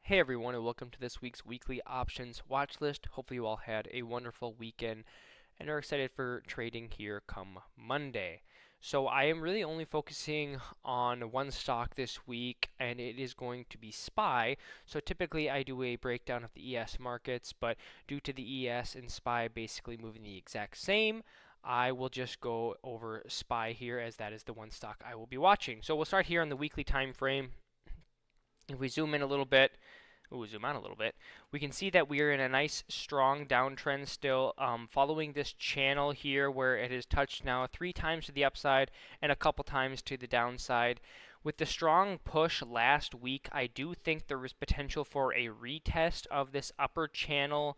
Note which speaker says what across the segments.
Speaker 1: Hey everyone, and welcome to this week's weekly options watch list. Hopefully, you all had a wonderful weekend and are excited for trading here come Monday. So, I am really only focusing on one stock this week, and it is going to be SPY. So, typically, I do a breakdown of the ES markets, but due to the ES and SPY basically moving the exact same, I will just go over SPY here as that is the one stock I will be watching. So, we'll start here on the weekly time frame. If we zoom in a little bit, zoom out a little bit, we can see that we are in a nice strong downtrend still, following this channel here where it has touched now 3 times to the upside and a couple times to the downside. With the strong push last week, I do think there is potential for a retest of this upper channel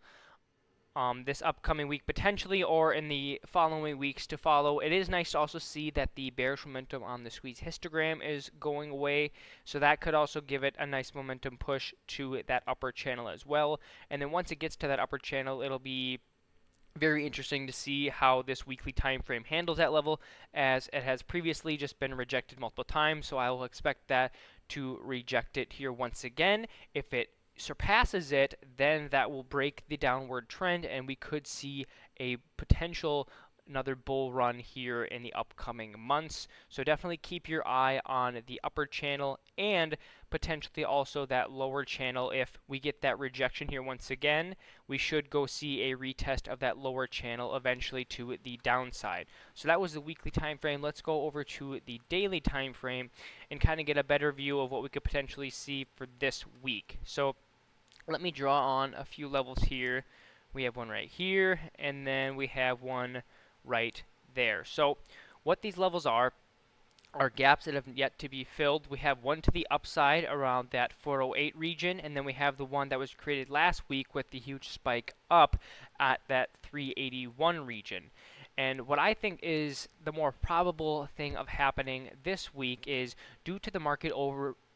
Speaker 1: this upcoming week potentially, or in the following weeks to follow. It is nice to also see that the bearish momentum on the squeeze histogram is going away, so that could also give it a nice momentum push to that upper channel as well. And then once it gets to that upper channel, it'll be very interesting to see how this weekly time frame handles that level, as it has previously just been rejected multiple times. So I will expect that to reject it here once again. If it surpasses it, then that will break the downward trend, and we could see a potential another bull run here in the upcoming months. So definitely keep your eye on the upper channel and potentially also that lower channel. If we get that rejection here once again, we should go see a retest of that lower channel eventually to the downside. So that was the weekly time frame. Let's go over to the daily time frame and kind of get a better view of what we could potentially see for this week. So let me draw on a few levels here. We have one right here, and then we have one right there. So what these levels are gaps that have yet to be filled. We have one to the upside around that 408 region, and then we have the one that was created last week with the huge spike up at that 381 region. And what I think is the more probable thing of happening this week is, due to the market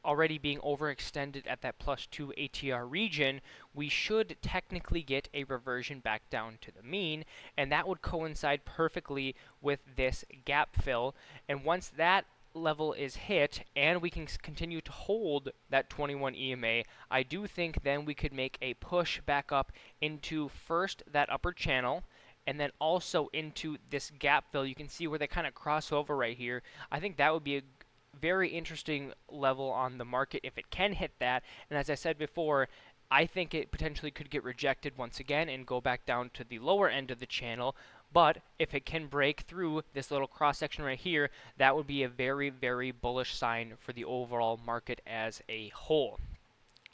Speaker 1: already being overextended at that +2 ATR region, we should technically get a reversion back down to the mean, and that would coincide perfectly with this gap fill. And once that level is hit and we can continue to hold that 21 EMA, I do think then we could make a push back up into first that upper channel, and then also into this gap fill. You can see where they kind of cross over right here. I think that would be a very interesting level on the market if it can hit that. And as I said before, I think it potentially could get rejected once again and go back down to the lower end of the channel. But if it can break through this little cross section right here, that would be a very, very bullish sign for the overall market as a whole.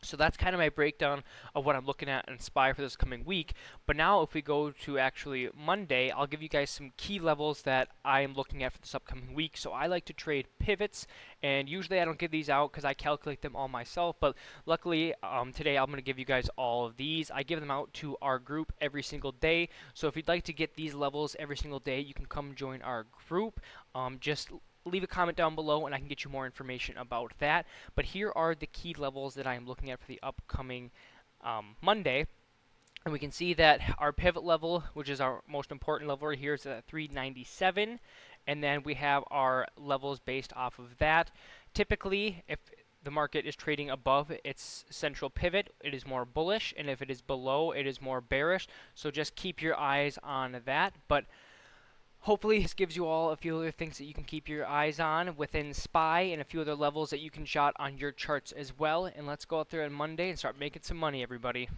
Speaker 1: So that's kind of my breakdown of what I'm looking at in SPY for this coming week. But now if we go to actually Monday, I'll give you guys some key levels that I am looking at for this upcoming week. So I like to trade pivots, and usually I don't give these out because I calculate them all myself. But luckily, today I'm going to give you guys all of these. I give them out to our group every single day. So if you'd like to get these levels every single day, you can come join our group. Just leave a comment down below and I can get you more information about that. But here are the key levels that I am looking at for the upcoming Monday. And we can see that our pivot level, which is our most important level right here, is at 397. And then we have our levels based off of that. Typically, if the market is trading above its central pivot, it is more bullish. And if it is below, it is more bearish. So just keep your eyes on that. But hopefully this gives you all a few other things that you can keep your eyes on within SPY, and a few other levels that you can jot on your charts as well. And let's go out there on Monday and start making some money, everybody.